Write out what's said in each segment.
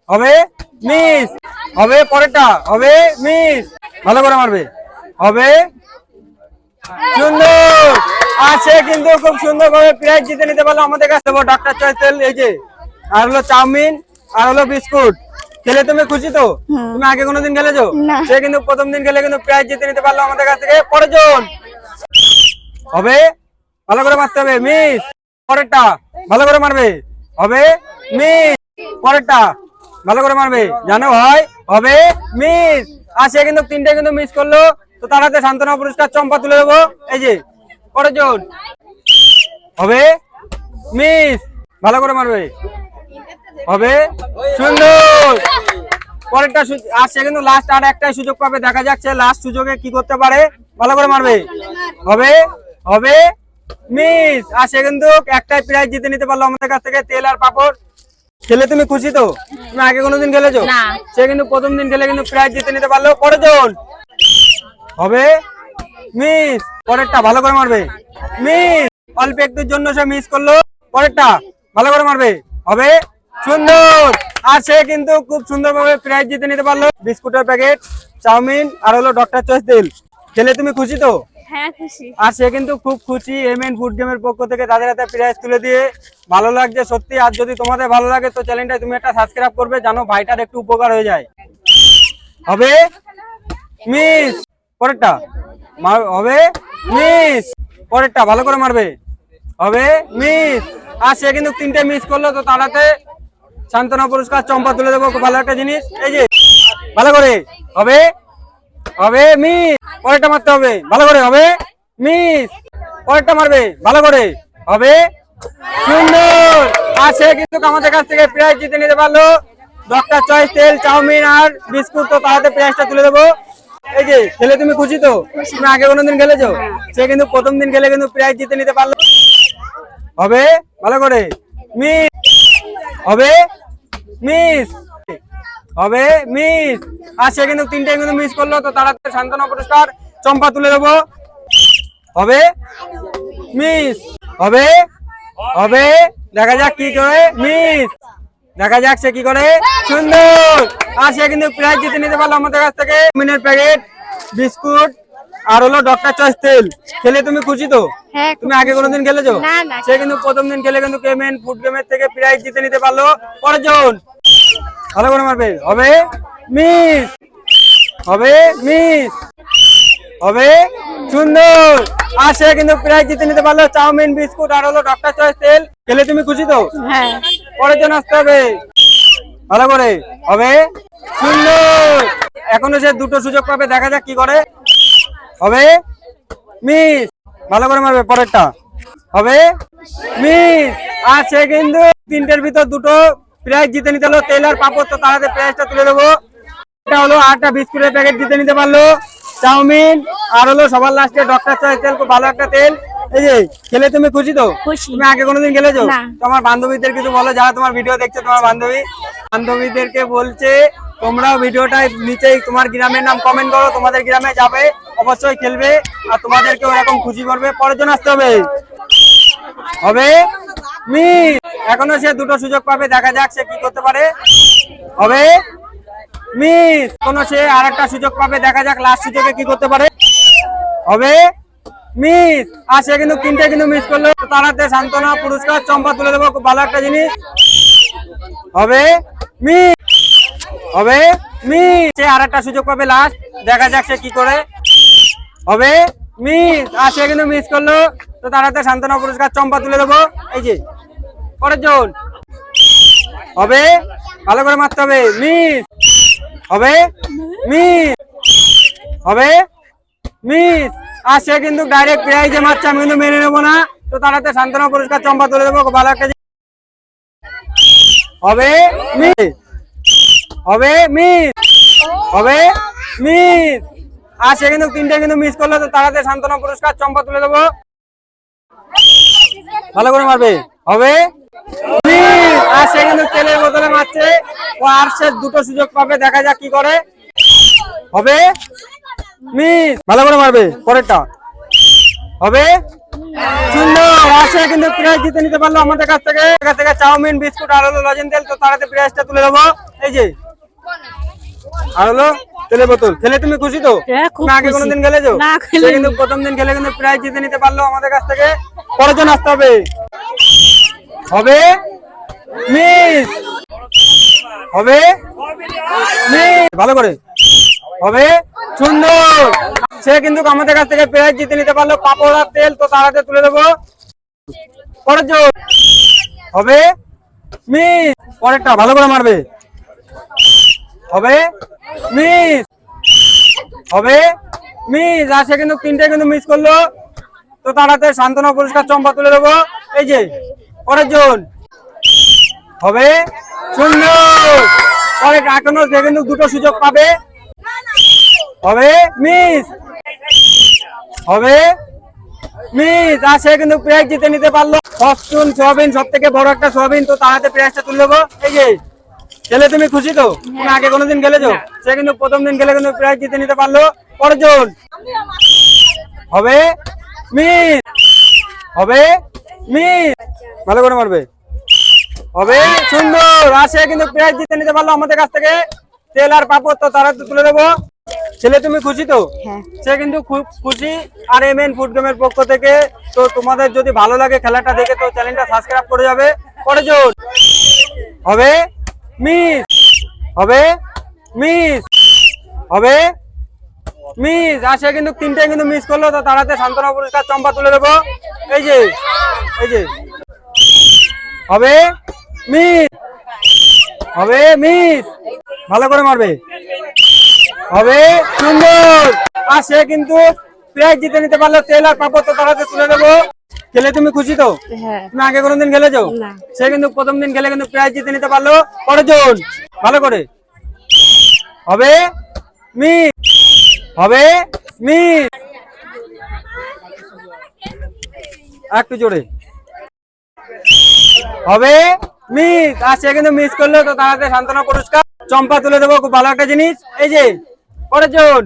হবে মিস, হবে পরেরটা, হবে মিস, ভালো করে মারবে, হবে সুন্দর। আর সে কিন্তু খুব সুন্দর ভাবে প্রাইজ জিতে নিতে পারলো আমাদের কাছে। ডক্টর চয়েস তেল, এই যে, আর হলো চাউমিন, আর হলো বিস্কুট। খেলে তুমি খুশি তো? তুমি আগে কোনোদিন খেলেছো? সে কিন্তু প্রথম দিন খেলে কিন্তু প্রাইজ জিতে নিতে পারলো আমাদের কাছ থেকে। পরের জন হবে, ভালো করে মারতে হবে, মিস, পরেরটা ভালো করে মারবে, হবে মিস, পরেরটা ভালো করে মারবে, জানো হয়, হবে মিস। আর সে কিন্তু তিনটে কিন্তু মিস করলো, তো তার হাতে সান্ত্বনা পুরস্কার চম্পা তুলে দেবো। এই যে পরের জন হবে মিস, ভালো করে মারবে, হবে সুন্দর, পরেরটা। আর সে কিন্তু লাস্ট আর একটাই সুযোগ পাবে, দেখা যাচ্ছে লাস্ট সুযোগে কি করতে পারে, ভালো করে মারবে, হবে, হবে মিস। আর সে কিন্তু একটাই প্রাইজ জিতে নিতে পারলো আমাদের কাছ থেকে, তেল আর পাপড়। খেলে তুমি খুশি তো? তুমি আগে কোনোদিন খেলেছো? সে কিন্তু প্রথম দিন খেলে কিন্তু প্রাইজ জিতে নিতে পারলো। পরের জন হবে মিস, পরেরটা ভালো করে মারবে, মিস, অল্প একটুর জন্য সে মিস করলো, পরেরটা ভালো করে মারবে, হবে সুন্দর। আর সে কিন্তু খুব সুন্দরভাবে প্রাইজ জিতে নিতে পারলো, বিস্কুটের প্যাকেট, চাউমিন, আর হলো ডক্টর চয়েস তেল। খেলে তুমি খুশি তো? হ্যাঁ খুশি। আর সে কিন্তু খুব খুশি, এমএন ফুড গেমের পক্ষ থেকে তাদের হাতে প্রাইজ তুলে দিয়ে ভালো লাগছে সত্যি। আর যদি তোমাদের ভালো লাগে তো চ্যানেলটা তুমি একটা সাবস্ক্রাইব করবে, জানো ভাইটার একটু উপকার হয়ে যায়। হবে মিস, পরেরটা হবে মিস, পরেরটা ভালো করে মারবে, হবে মিস। আর সে কিন্তু তিনটে মিস করলো, তো তার হাতে সান্ত্বনা পুরস্কার চম্পা তুলে দেবো, খুব ভালো একটা জিনিস। এই যে ভালো করে, হবে, হবে মিস, পরেরটা মারতে হবে, ভালো করে, হবে মিস, পরেরটা মারবে, ভালো করে, হবে সুন্দর। আর সে কিন্তু আমাদের কাছ থেকে প্রাইজ জিতে নিতে পারলো, ডক্টর চয়েস তেল, চাউমিন আর বিস্কুট। তো তার প্রাইজটা তুলে দেবো। এই যে খেলে তুমি খুশি তো? তুমি আগে কোনোদিন খেলেছো? সে কিন্তু প্রথম দিন খেলে কিন্তু প্রাইজ জিতে নিতে পারলো, হবে ভালো করে, মিস, হবে মিস, হবে মিস। আর সে কিন্তু তিনটে কিন্তু মিস করলো, তো তার হাতে সান্ত্বনা পুরস্কার চম্পা তুলে দেবো, হবে মিস, হবে, হবে, দেখা যাক কি করে, মিস, দেখা যাক সে কি করে, সুন্দর। আর সে কিন্তু প্রাইজ জিতে নিতে পারলো আমাদের কাছ থেকে, মিনের প্যাকেট, বিস্কুট, আর হলো ডক্টর চয়েস তেল। খেলে তুমি খুশি তো? তুমি আগে কোনোদিন খেলেছো? সে কিন্তু প্রথম দিন খেলে কিন্তু এমএন ফুড গেমের থেকে প্রাইজ জিতে নিতে পারলো। পরের জন ভালো করে মারবে, হবে মিস, হবে মিস, হবে সুন্দর। আর সে কিন্তু প্রাইজ জিতে নিতে পারলো, চাউমিন, বিস্কুট, আর হলো ডক্টর চয়েস তেল। খেলে তুমি খুশি তো? পরের জন আসতে হবে, ভালো করে, হবে সুন্দর। এখনো সে দুটো সুযোগ পাবে, দেখা যাক কি করে, হবে মিস, ভালো করে মারবে, পরেরটা হবে মিস। আর সে কিন্তু তিনটের ভিতর দুটো প্রাইজ জিতে নিতে হলো, তেল আর পাপড়। তো তার প্রাইজটা তুলে দেবো। এটা হলো 8টা বিস্কুটের প্যাকেট জিতে নিতে পারলো, চাউমিন, আর হলো সবার লাস্টে ডক্টর চয়েস তেল, খুব ভালো একটা তেল। এই যে খেলে তুমি খুশি তো? তুমি আগে কোনোদিন খেলেছো? তোমার বান্ধবীদের কিছু বলো, যারা তোমার ভিডিও দেখছে, তোমার বান্ধবীদেরকে বলছে তোমরাও ভিডিওটা নিচেই তোমার গ্রামের নাম কমেন্ট করো, তোমাদের গ্রামে যাবে, অবশ্যই খেলবে, আর তোমাদেরকে ওরকম খুশি করবে। পরের জন আসতে হবে, হবে মিস। এখনো সে দুটো সুযোগ পাবে, দেখা যাক সে কি করতে পারে, হবে মিস। কোনো সে আর একটা সুযোগ পাবে, দেখা যাক লাস্ট সুযোগে কি করতে পারে, হবে মিস। আর সে কিন্তু তিনটে কিন্তু মিস করলো, তার হাতে সান্ত্বনা পুরস্কার চম্পা তুলে দেবো, খুব ভালো একটা জিনিস, হবে মিস, হবে মিস। সে আর একটা সুযোগ পাবে লাস্ট, দেখা যাক সে কি করে, হবে মিস। আর সে কিন্তু মিস করলো, তো তার হাতে সান্ত্বনা পুরস্কার চম্পা তুলে দেবো। এই যে পরের জন হবে, ভালো করে মারতে হবে, মিস, হবে মিস, হবে মিস। আর সে কিন্তু ডাইরেক্ট প্রাইজে মারছে, আমি কিন্তু মেনে নেবো না। তো তার হাতে সান্ত্বনা পুরস্কার চম্পা তুলে দেবো, ভালো একটা, হবে মিস, হবে মিস, হবে মিস। আর সে কিন্তু তিনটে কিন্তু মিস করলো, তো তার হাতে সান্ত্বনা পুরস্কার চম্পা তুলে দেবো, ভালো করে মারবে, হবে মিস। আর সে কিন্তু তেলের বোতলে মারছে, ও আর সে দুটো সুযোগ পাবে, দেখা যাক কি করে, হবে মিস, ভালো করে মারবে, পরেরটা হবে সুন্দর। আসে কিন্তু প্রাইজ জিতে নিতে পারলো আমাদের কাছ থেকে চাউমিন, বিস্কুট আর হলো লজেন তেল। তো তারাতে প্রাইজটা তুলে দেবো। এই যে আর হলো তেলের বোতল। খেলে তুমি খুশি তো? তুমি আগে কোনোদিন খেলেছো? সে কিন্তু প্রথম দিন খেলে কিন্তু প্রাইজ জিতে নিতে পারলো আমাদের কাছ থেকে। পরের জন আসতে হবে। হবে মিস, হবে মিস, ভালো করে হবে। সুন্দর। সে কিন্তু আমাদের কাছ থেকে প্রাইজ জিতে নিতে পারলো পাপড় আর তেল। তো তারাতে তুলে দেবো। পরের জন হবে মিস, পরেরটা ভালো করে মারবে। হবে মিস, হবে মিস। আর সে কিন্তু তিনটে কিন্তু মিস করলো। তো তারাতে সান্ত্বনা পুরস্কার চম্পা তুলে দেবো। এই যে পরের জন হবে সুন্দর। পরে এখনো সে কিন্তু দুটো সুযোগ পাবে। হবে মিস, হবে মিস। আর সে কিন্তু প্রাইজ জিতে নিতে পারলো ফরচুন সোয়াবিন, সব থেকে বড় একটা সোয়াবিন। তো তারাতে প্রাইজটা তুলে দেবো। এই যে খেলে তুমি খুশি তো? তুমি আগে কোনোদিন খেলেছো? সে কিন্তু প্রথম দিন খেলে কিন্তু প্রাইজ জিতে নিতে পারলো। পরের জন হবে মিস, হবে মিস, ভালো করে মারবে। হবে সুন্দর। আর সে কিন্তু প্রাইজ জিতে নিতে পারলো আমাদের কাছ থেকে তেল আর পাপড়। তো তারা তুলে দেবো। ছেলে তুমি খুশি তো? সে কিন্তু খুব খুশি। আর এমএন ফুড গেমের পক্ষ থেকে। তো তোমাদের যদি ভালো লাগে খেলাটা দেখে তো চ্যানেলটা সাবস্ক্রাইব করে যাবে। পরের জন হবে মিস, হবে মিস, হবে মিস। আর সে কিন্তু তিনটে কিন্তু মিস করলো। তো তারাতে সান্ত্বনা পুরস্কার চম্পা তুলে দেবো। এই যে এই যে হবে মিস, হবে মিস, ভালো করে মারবে। হবে সুন্দর। আর সে কিন্তু প্রাইজ জিতে নিতে পারলো তেল আর পাপড়। তো তারাতে তুলে দেবো। খেলে তুমি খুশি তো? তুমি আগে কোনোদিন খেলেছো? সে কিন্তু প্রথম দিন খেলে কিন্তু প্রাইজ জিতে নিতে পারলো। পরের জন ভালো করে হবে মিস, হবে মিস, একটু জোরে হবে মিস। আর সে কিন্তু মিস করলো। তো তারাতে সান্ত্বনা পুরস্কার চম্পা তুলে দেবো। খুব ভালো একটা জিনিস। এই যে পরের জন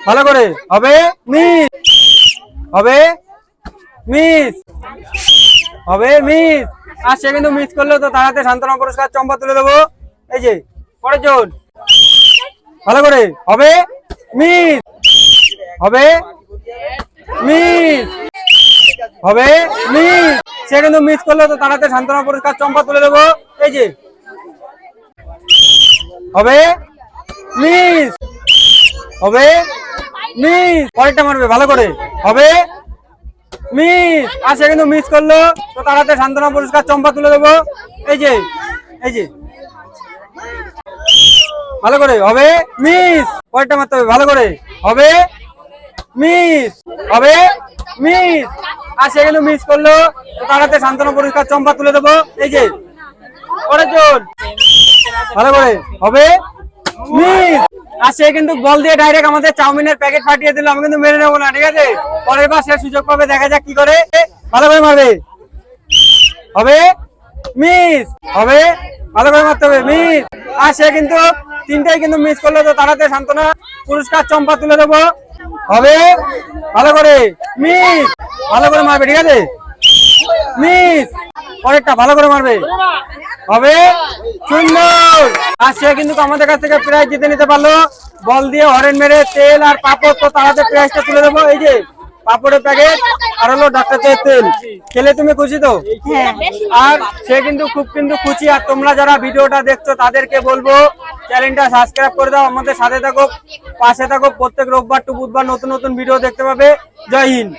ভালো করে হবে মিস, হবে মিস, হবে মিস। আর সে কিন্তু মিস করলো। তো তারাতে সান্ত্বনা পুরস্কার চম্পা তুলে দেবো। এই যে পরের জন ভালো করে হবে মিস, হবে মিস, হবে মিস। সে কিন্তু মিস করলো। তো তারাতে সান্ত্বনা পুরস্কার চম্পা তুলে দেবো। এই যে হবে মিস, হবে মিস, পরেরটা মারবে ভালো করে হবে মিস। আর সে কিন্তু মিস করলো। তো তারাতে সান্ত্বনা পুরস্কার চম্পা তুলে দেবো। এই যে এই যে ভালো করে হবে মিস, পরেরটা মারতে হবে ভালো করে হবে মিস, হবে মিস। আর সে কিন্তু মিস করলো। তো তারাতে সান্ত্বনা পুরস্কার চম্পা তুলে দেবো। এই যে পরের জন ভালো করে হবে মিস। আর সে কিন্তু বল দিয়ে ডাইরেক্ট আমাদের চাউমিনের প্যাকেট ফাটিয়ে দিল। আমি কিন্তু মেনে নেবো না, ঠিক আছে? পরের বার সে সুযোগ পাবে, দেখা যাক কি করে। ভালো করে মারবে হবে মিস, হবে ভালো করে মারতে হবে মিস। আর সে কিন্তু তিনটাই কিন্তু মিস করলো। তো তারাতে সান্ত্বনা পুরস্কার চম্পা তুলে দেবো। হবে ভালো করে মিস, ভালো করে মারবে, ঠিক আছে? মিস, পরেরটা ভালো করে মারবে হবে সুন্দর। আর সে কিন্তু আমাদের কাছ থেকে প্রাইজ জিতে নিতে পারলো বল দিয়ে হরেন মেরে তেল আর পাপড়। তো তারাতে প্রাইজটা তুলে দেবো। এই যে পাপড়ের প্যাকেট আর হলো ডাক্তার তেল। খেলে তুমি খুশি তো? আর সে কিন্তু খুব কিন্তু খুশি। আর তোমরা যারা ভিডিওটা দেখছো তাদেরকে বলবো চ্যানেলটা সাবস্ক্রাইব করে দাও, আমাদের সাথে থাকো, পাশে থাকো। প্রত্যেক রোববার টু বুধবার নতুন নতুন ভিডিও দেখতে পাবে। জয় হিন্দ।